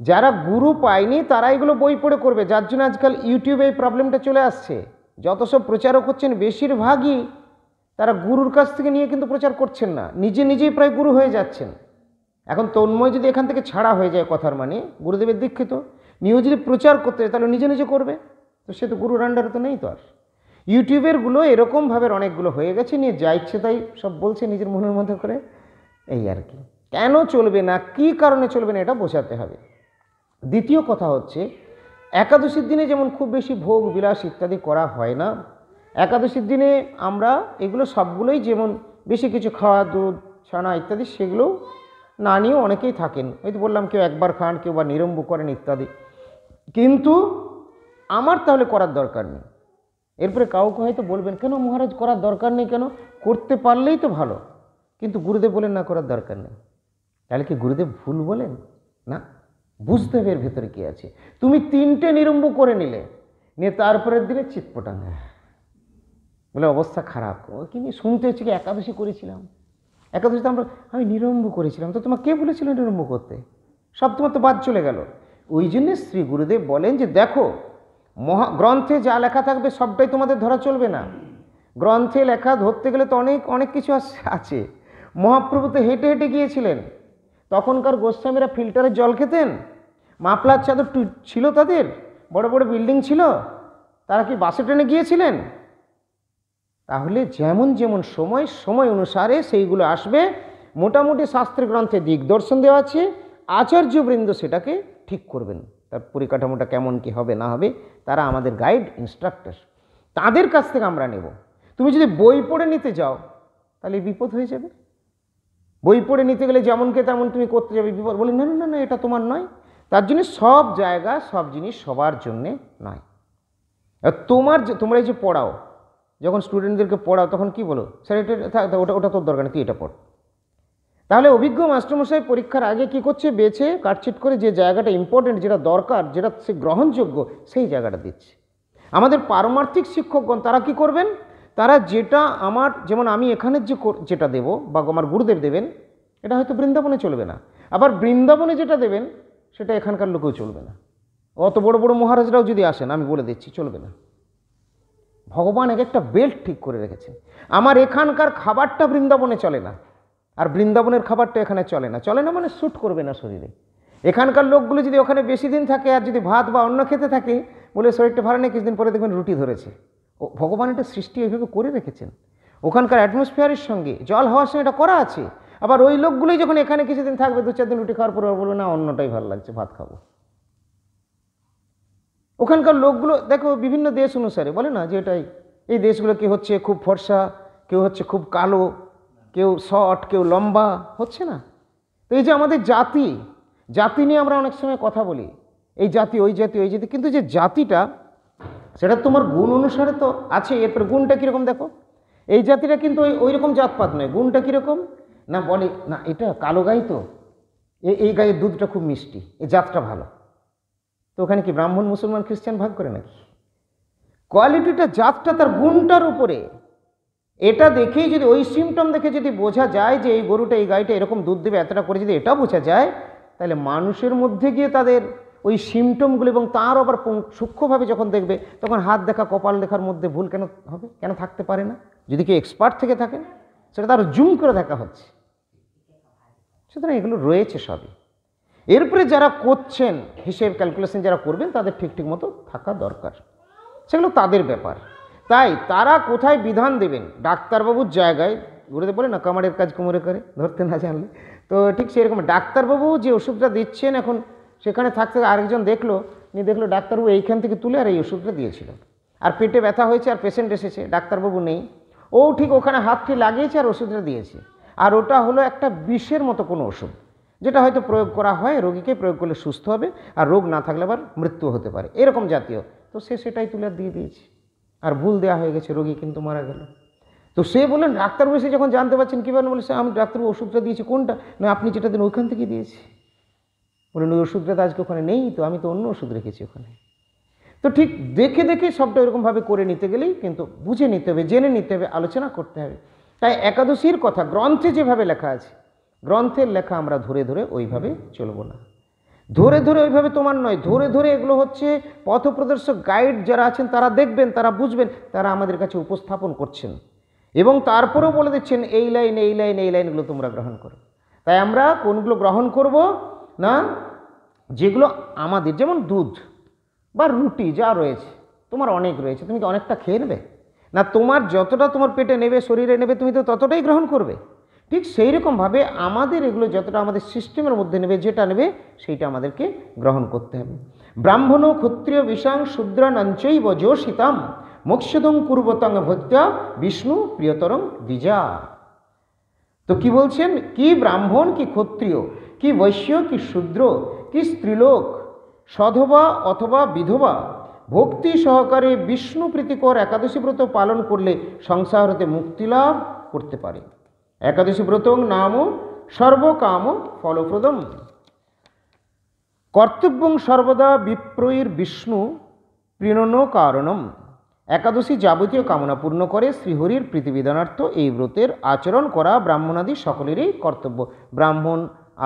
যারা গুরু পায়নি তারা এগুলো বই পড়ে করবে, যার জন্য আজকাল ইউটিউবে এই প্রবলেমটা চলে আসছে। যত সব প্রচারক হচ্ছেন বেশিরভাগই তারা গুরুর কাছ থেকে নিয়ে কিন্তু প্রচার করছেন না, নিজে নিজেই প্রায় গুরু হয়ে যাচ্ছেন। এখন তন্ময় যদি এখান থেকে ছাড়া হয়ে যায় কথার মানে, গুরুদেবের দীক্ষিত, নিয়েও যদি প্রচার করতে হয় তাহলে নিজে নিজে করবে, তো সে তো গুরুর আন্ডারে তো নেই তো। আর ইউটিউবেরগুলো এরকমভাবে অনেকগুলো হয়ে গেছে, নিয়ে যা ইচ্ছে তাই সব বলছে নিজের মনের মধ্যে করে, এই আর কি। কেন চলবে না, কী কারণে চলবে না, এটা বোঝাতে হবে। দ্বিতীয় কথা হচ্ছে, একাদশীর দিনে যেমন খুব বেশি ভোগ বিলাস ইত্যাদি করা হয় না, একাদশীর দিনে আমরা এগুলো সবগুলোই যেমন বেশি কিছু খাওয়া, দুধ ছানা ইত্যাদি সেগুলোও না নিয়েও অনেকেই থাকেন, ওই তো বললাম কেউ একবার খান, কেউ বা নিরম্ব করেন ইত্যাদি, কিন্তু আমার তাহলে করার দরকার নেই। এরপরে কাউকে হয়তো বলবেন কেন মহারাজ করার দরকার নেই কেন, করতে পারলেই তো ভালো, কিন্তু গুরুদেব বলেন না করার দরকার নেই, তাহলে কি গুরুদেব ভুল বলেন? না, বুঝতে হবে এর ভেতরে কী আছে। তুমি 3টে নিরম্ব করে নিলে, নিয়ে তারপরের দিনে চিৎপটাঙ্গা বলে অবস্থা খারাপ, কিন্তু শুনতে হচ্ছে কি একাদশী করেছিলাম, একাদশীতে আমি নিরম্ব করেছিলাম, তো তোমার কে বলেছিল নিরম্ব করতে? সব তোমার তো বাদ চলে গেল। ওই জন্যে শ্রী গুরুদেব বলেন যে দেখো, গ্রন্থে যা লেখা থাকবে সবটাই তোমাদের ধরা চলবে না, গ্রন্থে লেখা ধরতে গেলে তো অনেক অনেক কিছু আছে। মহাপ্রভু তো হেঁটে হেঁটে গিয়েছিলেন, তখনকার গোস্বামীরা ফিল্টারের জল খেতেন, মাফলার চাদর ছিল তাদের, বড় বড় বিল্ডিং ছিল, তারা কি বাসে ট্রেনে গিয়েছিলেন? তাহলে যেমন যেমন সময় অনুসারে সেইগুলো আসবে, মোটামুটি শাস্ত্রের গ্রন্থে দিকদর্শন দেওয়া আছে, আচার্যবৃন্দ সেটাকে ঠিক করবেন, তার পরিকাঠামোটা কেমন কি হবে না হবে, তারা আমাদের গাইড ইনস্ট্রাক্টর, তাদের কাছ থেকে আমরা নেব। তুমি যদি বই পড়ে নিতে যাও তাহলে বিপদ হয়ে যাবে, বই পড়ে নিতে গেলে যেমনকে তেমন তুমি করতে যাবে, বিপদ। বলি না না না, এটা তোমার নয়, তার জন্য সব জায়গা সব জিনিস সবার জন্যে নয়। তোমরা এই যে পড়াও, যখন স্টুডেন্টদেরকে পড়াও তখন কি বলো, স্যার এটা ওটা তোর দরকার নেই, তুই এটা পড়। তাহলে অভিজ্ঞ মাস্টারমশাই পরীক্ষার আগে কি করছে, বেছে কাটছিট করে যে জায়গাটা ইম্পর্টেন্ট, যেটা দরকার, যেটা সে গ্রহণযোগ্য, সেই জায়গাটা দিচ্ছে। আমাদের পারমার্থিক শিক্ষকগণ তারা কি করবেন, তারা যেটা আমার, যেমন আমি এখানে যেটা দেব বা আমার গুরুদেব দেবেন, এটা হয়তো বৃন্দাবনে চলবে না, আবার বৃন্দাবনে যেটা দেবেন সেটা এখানকার লোকেও চলবে না, অত বড় বড় মহারাজরাও যদি আসেন, আমি বলে দিচ্ছি চলবে না। ভগবান এক একটা বেল্ট ঠিক করে রেখেছে, আমার এখানকার খাবারটা বৃন্দাবনে চলে না, আর বৃন্দাবনের খাবারটা এখানে চলে না, চলে না মানে শ্যুট করবে না শরীরে। এখানকার লোকগুলো যদি ওখানে বেশি দিন থাকে আর যদি ভাত বা অন্ন খেতে থাকে, বলে শরীরটা ভালো নেই, কিছুদিন পরে দেখবেন রুটি ধরেছে। ও ভগবান এটা সৃষ্টি ওইভাবে করে রেখেছেন, ওখানকার অ্যাটমসফিয়ারের সঙ্গে জল হওয়ার সঙ্গে এটা করা আছে। আবার ওই লোকগুলোই যখন এখানে কিছুদিন থাকবে, 2-4 দিন রুটি খাওয়ার পরে বলবে না অন্নটাই ভালো লাগছে, ভাত খাবো। ওখানকার লোকগুলো দেখো বিভিন্ন দেশ অনুসারে বলে না যে এটাই, এই দেশগুলো কি হচ্ছে খুব ফর্সা, কেউ হচ্ছে খুব কালো, কেউ শর্ট, কেউ লম্বা, হচ্ছে না। তো এই যে আমাদের জাতি নিয়ে আমরা অনেক সময় কথা বলি, এই জাতি ওই জাতি ওই জাতি, কিন্তু যে জাতিটা সেটা তোমার গুণ অনুসারে তো আছে। এরপর গুণটা কীরকম দেখো, এই জাতিটা কিন্তু ওই রকম জাতপাত নয়, গুণটা কীরকম না, বলে না এটা কালো গাই, তো এই গায়ের দুধটা খুব মিষ্টি, এই জাতটা ভালো। তো ওখানে কি ব্রাহ্মণ মুসলমান খ্রিস্টান ভাগ করে নাকি? কোয়ালিটিটা জাতটা তার গুণটার উপরে, এটা দেখেই যদি ওই সিমটম দেখে যদি বোঝা যায় যে এই গরুটা এই গাইটা এরকম দুধ দেবে এতটা করে, যদি এটা বোঝা যায়, তাহলে মানুষের মধ্যে গিয়ে তাদের ওই সিমটমগুলো এবং তার আবার সূক্ষ্মভাবে যখন দেখবে, তখন হাত দেখা কপাল দেখার মধ্যে ভুল কেন হবে, কেন থাকতে পারে না? যদি কেউ এক্সপার্ট থেকে থাকেন, সেটা তার জুম করে দেখা হচ্ছে। সুতরাং এগুলো রয়েছে সবই। এরপরে যারা করছেন হিসেব ক্যালকুলেশন যারা করবেন তাদের ঠিক ঠিক মতো থাকা দরকার, সেগুলো তাদের ব্যাপার। তাই তারা কোথায় বিধান দেবেন, ডাক্তারবাবুর জায়গায়, গুরুদেব বলে না কামারের কাজ কোমরে করে, ধরতে না জানলে, তো ঠিক সেরকম ডাক্তারবাবু যে ওষুধটা দিচ্ছেন এখন সেখানে থাকতে আরেকজন দেখলো, ডাক্তারবাবু এইখান থেকে তুলে আর এই ওষুধটা দিয়েছিল, আর পেটে ব্যথা হয়েছে আর পেশেন্ট এসেছে, ডাক্তারবাবু নেই, ও ঠিক ওখানে হাতটি লাগিয়েছে আর ওষুধটা দিয়েছে, আর ওটা হলো একটা বিষের মতো কোনো ওষুধ, যেটা হয়তো প্রয়োগ করা হয় রোগীকে, প্রয়োগ করলে সুস্থ হবে, আর রোগ না থাকলে আবার মৃত্যু হতে পারে, এরকম জাতীয়, তো সে সেটাই তুলে দিয়ে দিয়েছে, আর ভুল দেওয়া হয়ে গেছে, রোগী কিন্তু মারা গেল। তো সে বললেন ডাক্তারবাবু এসে যখন জানতে পারছেন কীভাবে, বলে আমি ডাক্তারবাবু ওষুধটা দিয়েছি, কোনটা, না আপনি যেটা দিন ওইখান থেকে দিয়েছি। বললেন ওই ওষুধটা তো আজকে ওখানে নেই, তো আমি তো অন্য ওষুধ রেখেছি ওখানে। তো ঠিক দেখে দেখে সবটা এরকমভাবে করে নিতে গেলেই কিন্তু বুঝে নিতে হবে, জেনে নিতে হবে, আলোচনা করতে হবে। তাই একাদশীর কথা গ্রন্থে যেভাবে লেখা আছে, গ্রন্থের লেখা আমরা ধরে ধরে ওইভাবে চলবো না, ধরে ধরে ওইভাবে তোমার নয়, ধরে ধরে এগুলো হচ্ছে পথপ্রদর্শক গাইড যারা আছেন তারা দেখবেন, তারা বুঝবেন, তারা আমাদের কাছে উপস্থাপন করছেন এবং তারপরেও বলে দিচ্ছেন এই লাইন এই লাইন এই লাইনগুলো তোমরা গ্রহণ করো। তাই আমরা কোনগুলো গ্রহণ করব না, যেগুলো আমাদের, যেমন দুধ বা রুটি যা রয়েছে, তোমার অনেক রয়েছে, তুমি কি অনেকটা খেয়ে নেবে না, তোমার যতটা তোমার পেটে নেবে, শরীরে নেবে, তুমি তো ততটাই গ্রহণ করবে। ঠিক সেই রকমভাবে আমাদের এগুলো যতটা আমাদের সিস্টেমের মধ্যে নেবে, যেটা নেবে সেইটা আমাদেরকে গ্রহণ করতে হবে। ব্রাহ্মণ ক্ষত্রিয় বিশাং শূদ্রানাঞ্চৈব যোষিতাম মোক্ষদং কুর্বতং ভত্যা বিষ্ণু প্রিয়তরং দ্বিজা। তো কি বলছেন, কি ব্রাহ্মণ কি ক্ষত্রিয় কি বৈশ্য কি শূদ্র কি স্ত্রীলোক সধবা অথবা বিধবা ভক্তি সহকারে বিষ্ণু প্রীতিকর একাদশী ব্রত পালন করলে সংসার হতে মুক্তি লাভ করতে পারে। একাদশী ব্রতং নাম সর্বকাম ফলপ্রদম কর্তব্যং সর্বদা বিপ্রয়ীর বিষ্ণু প্রেরণ কারণম। একাদশী যাবতীয় কামনা পূর্ণ করে শ্রীহরির প্রীতিবিধানার্থ এই ব্রতের আচরণ করা ব্রাহ্মণাদি সকলেরই কর্তব্য। ব্রাহ্মণ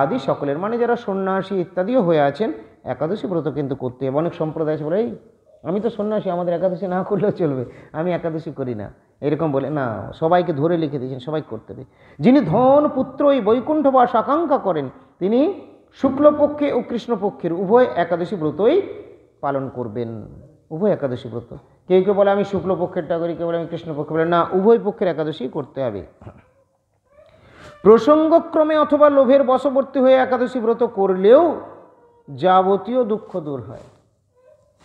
আদি সকলের মানে যারা সন্ন্যাসী ইত্যাদিও হয়ে আছেন, একাদশী ব্রত কিন্তু করতে হবে। অনেক সম্প্রদায় আছে বলে এই আমি তো সন্ন্যাসী, আমাদের একাদশী না করলেও চলবে, আমি একাদশী করি না, এরকম বলে না, সবাইকে ধরে লিখে দিয়েছেন সবাই করতে হবে। যিনি ধন পুত্র এই বৈকুণ্ঠবাস আকাঙ্ক্ষা করেন তিনি শুক্লপক্ষে ও কৃষ্ণপক্ষের উভয় একাদশী ব্রতই পালন করবেন। উভয় একাদশী ব্রত, কেউ কেউ বলে আমি শুক্লপক্ষেরটা করি, কেউ বলে আমি কৃষ্ণপক্ষে, বলে না, উভয় পক্ষের একাদশী করতে হবে। প্রসঙ্গক্রমে অথবা লোভের বশবর্তী হয়ে একাদশী ব্রত করলেও যাবতীয় দুঃখ দূর হয়।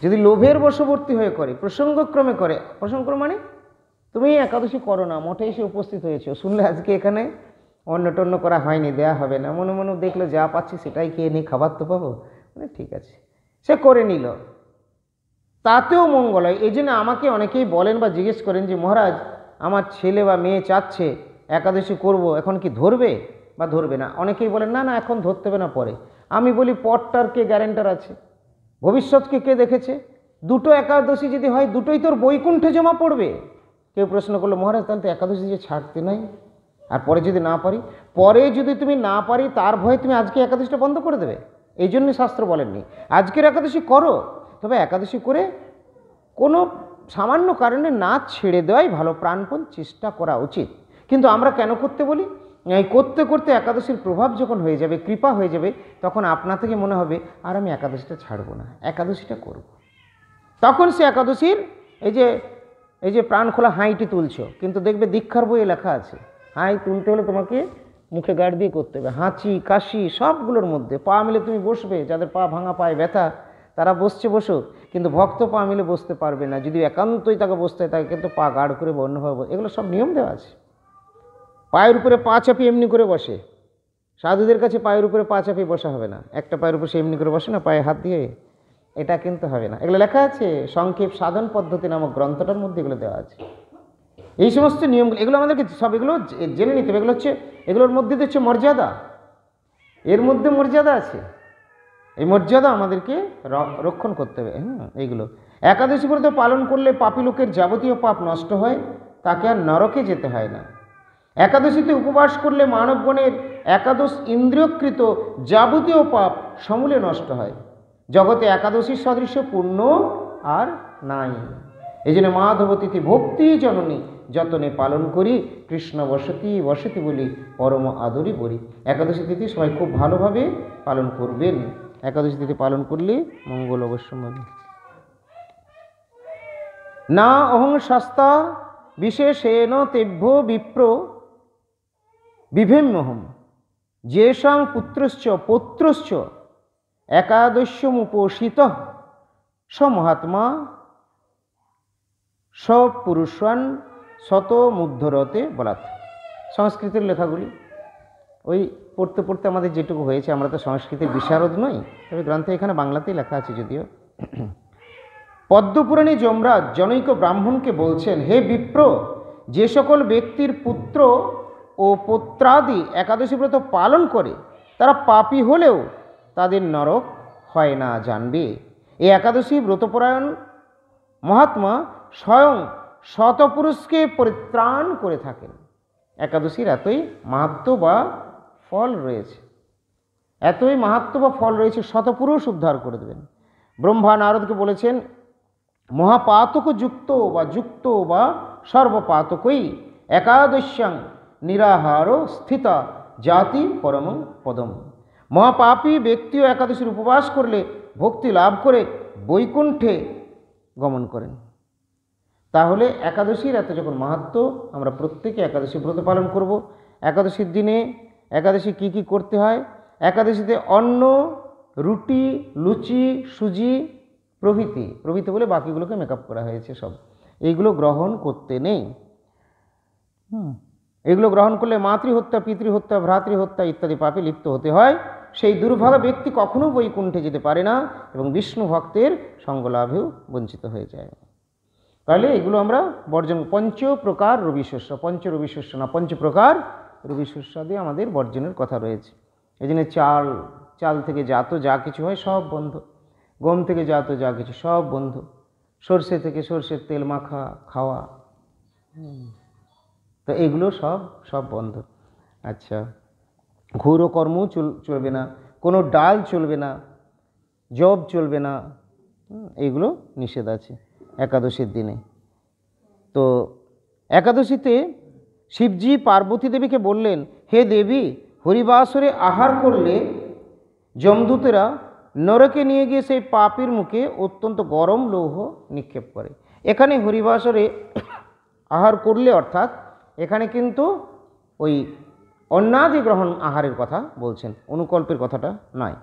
যদি লোভের বশবর্তী হয়ে করে, প্রসঙ্গক্রমে করে, প্রসঙ্গক্রম মানে তুমি একাদশী করো না, মঠে এসে উপস্থিত হয়েছো, শুনলে আজকে এখানে অন্ন টন্য করা হয়নি, দেয়া হবে না, মনে মনে দেখলো যা পাচ্ছি সেটাই খেয়ে নিই, খাবার তো পাবো, মানে ঠিক আছে, সে করে নিল, তাতেও মঙ্গল হয়। এই জন্য আমাকে অনেকেই বলেন বা জিজ্ঞেস করেন যে মহারাজ আমার ছেলে বা মেয়ে চাচ্ছে একাদশী করব, এখন কি ধরবে বা ধরবে না? অনেকেই বলেন না না এখন ধরতে হবে না, পরে। আমি বলি পরটার কে গ্যারেন্টার আছে, ভবিষ্যৎকে কে দেখেছে? দুটো একাদশী যদি হয় দুটোই তোর বৈকুণ্ঠে জমা পড়বে। কেউ প্রশ্ন করলো মহারাজ তাহলে তো একাদশী যে ছাড়তে নাই, আর পরে যদি না পারি, পরে যদি তুমি না পারি তার ভয়ে তুমি আজকে একাদশীটা বন্ধ করে দেবে? এই জন্য শাস্ত্র বলেননি আজকের একাদশী করো, তবে একাদশী করে কোনো সামান্য কারণে না ছেড়ে দেওয়াই ভালো, প্রাণপণ চেষ্টা করা উচিত। কিন্তু আমরা কেন করতে বলি, এই করতে করতে একাদশীর প্রভাব যখন হয়ে যাবে, কৃপা হয়ে যাবে, তখন আপনা থেকে মনে হবে আর আমি একাদশীটা ছাড়বো না, একাদশীটা করব। তখন সে একাদশীর এই যে প্রাণ খোলা হাঁইটি তুলছ, কিন্তু দেখবে দীক্ষার বইয়ে লেখা আছে হাঁই তুলতে হলে তোমাকে মুখে গাড় দিয়ে করতে হবে, হাঁচি কাশি সবগুলোর মধ্যে। পা মিলে তুমি বসবে, যাদের পা ভাঙা পায়ে ব্যথা তারা বসছে বসুক, কিন্তু ভক্ত পা মিলে বসতে পারবে না, যদি একান্তই তাকে বসতে হয় তাকে কিন্তু পা গাঢ় করে অন্যভাবে, এগুলো সব নিয়ম দেওয়া আছে। পায়ের উপরে পা চাপিয়ে এমনি করে বসে, সাধুদের কাছে পায়ের উপরে পা চাপিয়ে বসা হবে না, একটা পায়ের উপরে সে এমনি করে বসে না পায়ে হাত দিয়ে, এটা কিন্তু হবে না। এগুলো লেখা আছে সংক্ষেপ সাধন পদ্ধতি নামক গ্রন্থটার মধ্যে এগুলো দেওয়া আছে। এই সমস্ত নিয়মগুলো এগুলো আমাদেরকে সব এগুলো জেনে নিতে হবে। এগুলোর মধ্যে হচ্ছে মর্যাদা, এর মধ্যে মর্যাদা আছে, এই মর্যাদা আমাদেরকে রক্ষণ করতে হবে। এইগুলো একাদশী ব্রত পালন করলে পাপী লোকের যাবতীয় পাপ নষ্ট হয়, তাকে আর নরকে যেতে হয় না। একাদশীতে উপবাস করলে মানবগণের একাদশ ইন্দ্রিয়কৃত যাবতীয় পাপ সমূলে নষ্ট হয়। জগতে একাদশীর সদৃশ্য পুণ্য আর নাই। এই জন্য মাধব তিথি ভক্তি জননী যতনে পালন করি, কৃষ্ণ বসতি বসতি বলি পরম আদরি বলি। একাদশী তিথি সবাই খুব ভালোভাবে পালন করবেন। একাদশী তিথি পালন করলে মঙ্গল অবশ্যই হবে। না অহং শাস্তা বিশেষেণ তেভ্য বিপ্র বিভেম্যহম যেষাং পুত্রশ্চ পৌত্রশ্চ একাদশ্যমুপোষিত স মহাত্মা সপুরুষান শত মুগ্ধরতে বলাৎ। সংস্কৃতের লেখাগুলি ওই পড়তে পড়তে আমাদের যেটুকু হয়েছে, আমরা তো সংস্কৃতের বিশারদ নই, তবে গ্রন্থে এখানে বাংলাতেই লেখা আছে যদিও। পদ্মপুরাণে যমরাজ জনৈক ব্রাহ্মণকে বলছেন, হে বিপ্র, যে সকল ব্যক্তির পুত্র ও পুত্রাদি একাদশী ব্রত পালন করে তারা পাপী হলেও তাদের নরক হয় না জানবে। এই একাদশী ব্রতপরায়ণ মহাত্মা স্বয়ং শতপুরুষকে পরিত্রাণ করে থাকেন। একাদশীর এতই মাহাত্ম্য বা ফল রয়েছে, এতই মাহাত্ম্য বা ফল রয়েছে, শতপুরুষ উদ্ধার করে দেবেন। ব্রহ্মা নারদকে বলেছেন, মহাপাতক যুক্ত বা সর্বপাতকই একাদশ্যাং নিরাহার স্থিতা জাতি পরম পদম। মহাপাপী ব্যক্তিও একাদশীর উপবাস করলে ভক্তি লাভ করে বৈকুণ্ঠে গমন করেন। তাহলে একাদশীর এত যখন মাহাত্ম্য, আমরা প্রত্যেকে একাদশী ব্রত পালন করব। একাদশীর দিনে একাদশী কি কি করতে হয়? একাদশীতে অন্ন, রুটি, লুচি, সুজি প্রভৃতি বলে বাকিগুলোকে মেকআপ করা হয়েছে সব, এইগুলো গ্রহণ করতে নেই। এগুলো গ্রহণ করলে মাতৃহত্যা, পিতৃহত্যা, ভ্রাতৃহত্যা ইত্যাদি পাপে লিপ্ত হতে হয়। সেই দুর্ভাগা ব্যক্তি কখনো বৈকুণ্ঠে যেতে পারে না এবং বিষ্ণু ভক্তের সঙ্গ লাভেও বঞ্চিত হয়ে যায়। তাহলে এগুলো আমরা বর্জন, পঞ্চপ্রকার রবিশস্য, পঞ্চরবিশস্য না, পঞ্চপ্রকার রবিশস্যাদি আমাদের বর্জনের কথা রয়েছে। এই জন্য চাল থেকে জাত যা কিছু হয় সব বন্ধ, গম থেকে জাত যা কিছু সব বন্ধ, সর্ষে থেকে সর্ষের তেল মাখা খাওয়া, তো এগুলো সব বন্ধ। আচ্ছা, ঘোর কর্ম চলবে না, কোনো ডাল চলবে না, জব চলবে না, এইগুলো নিষেধ আছে একাদশীর দিনে। তো একাদশীতে শিবজি পার্বতী দেবীকে বললেন, হে দেবী, হরিবাসরে আহার করলে যমদূতেরা নরকে নিয়ে গিয়ে সেই পাপীর মুখে অত্যন্ত গরম লৌহ নিক্ষেপ করে। এখানে হরিবাসরে আহার করলে অর্থাৎ এখানে কিন্তু ওই অন্নাদি গ্রহণ আহারের কথা বলছেন, অনুকল্পের কথাটা নয়।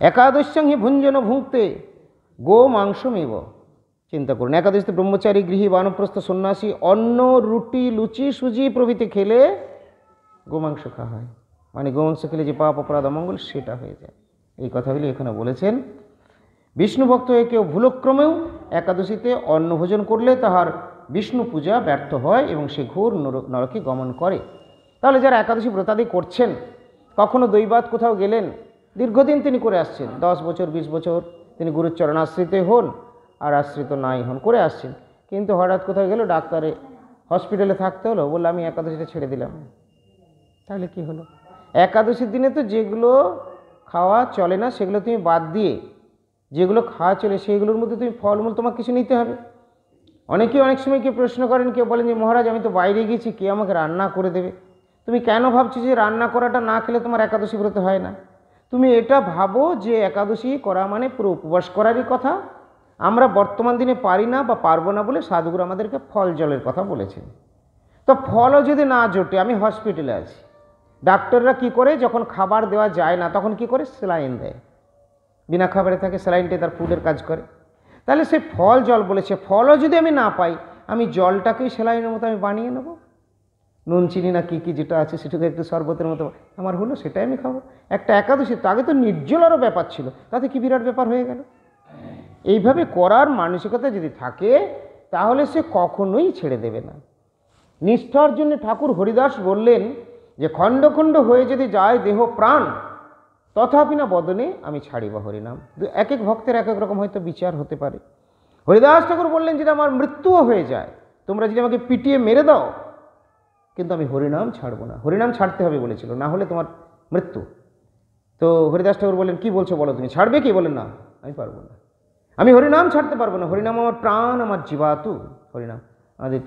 একাদশ্যাং হি ভুঞ্জন ভুঙ্ক্তে গো মাংসমেব। চিন্তা করুন, একাদশীতে ব্রহ্মচারী, গৃহী, বানপ্রস্থ, সন্ন্যাসী অন্ন, রুটি, লুচি, সুজি প্রভৃতি খেলে গোমাংস খাওয়া হয়, মানে গোমাংস খেলে যে পাপ অপরাধ অমঙ্গল সেটা হয়ে যায়। এই কথাগুলি এখানে বলেছেন। বিষ্ণু ভক্ত হয়ে কেউ ভুলক্রমেও একাদশীতে অন্ন ভোজন করলে তাহার বিষ্ণু পূজা ব্যর্থ হয় এবং সে ঘোর নরকে গমন করে। তাহলে যারা একাদশী ব্রতাদি করছেন, কখনো দৈবাত কোথাও গেলেন, দীর্ঘদিন তিনি করে আসছেন, 10 বছর 20 বছর তিনি গুরুর চরণাশ্রিত হন আর আশ্রিত নাই হন করে আসছেন, কিন্তু হঠাৎ কোথাও গেল, ডাক্তারে হসপিটালে থাকতে হলো, বললো আমি একাদশীটা ছেড়ে দিলাম। তাহলে কি হলো? একাদশীর দিনে তো যেগুলো খাওয়া চলে না সেগুলো তুমি বাদ দিয়ে যেগুলো খাওয়া চলে সেইগুলোর মধ্যে তুমি ফলমূল তোমাকে কিছু নিতে হবে। অনেকেই অনেক সময় কেউ প্রশ্ন করেন, কেউ বলেন যে মহারাজ আমি তো বাইরে গেছি, কে আমাকে রান্না করে দেবে? তুমি কেন ভাবছো যে রান্না করাটা না খেলে তোমার একাদশী ব্রত হয় না? তুমি এটা ভাবো যে একাদশী করা মানে পুরো উপবাস করারই কথা। আমরা বর্তমান দিনে পারি না বা পারবো না বলে সাধুগুরু আমাদেরকে ফল জলের কথা বলেছেন। তো ফলও যদি না জোটে, আমি হসপিটালে আছি, ডাক্তাররা কি করে, যখন খাবার দেওয়া যায় না তখন কি করে, স্যালাইন দেয়, বিনা খাবারে থাকে, স্যালাইনটাই তার ফুডের কাজ করে। তাহলে সে ফল জল বলেছে, ফলও যদি আমি না পাই, আমি জলটাকেই স্যালাইনের মতো আমি বানিয়ে নেব, নুন চিনি না কি যেটা আছে সেটাকে একটু শরবতের মতো আমার হলো, সেটাই আমি খাবো। একটা একাদশী, তো আগে তো নির্জলারও ব্যাপার ছিল, তাতে কি বিরাট ব্যাপার হয়ে গেল। এইভাবে করার মানসিকতা যদি থাকে তাহলে সে কখনোই ছেড়ে দেবে না। নিষ্ঠার জন্য ঠাকুর হরিদাস বললেন যে খণ্ড খণ্ড হয়ে যদি যায় দেহ প্রাণ, তথাপি না বদনে আমি ছাড়িব হরিনাম। এক এক ভক্তের এক এক রকম হয়তো বিচার হতে পারে। হরিদাস ঠাকুর বললেন যদি আমার মৃত্যুও হয়ে যায়, তোমরা যদি আমাকে পিটিয়ে মেরে দাও, কিন্তু আমি হরিনাম ছাড়বো না। হরিনাম ছাড়তে হবে বলেছিল, না হলে তোমার মৃত্যু। তো হরিদাস ঠাকুর বললেন কি বলছো বলো, তুমি ছাড়বে কি? বলেন না আমি পারবো না। আমি হরিনাম ছাড়তে পারবো না, হরিনাম আমার প্রাণ, আমার জীবাতু হরিনাম। আমাদের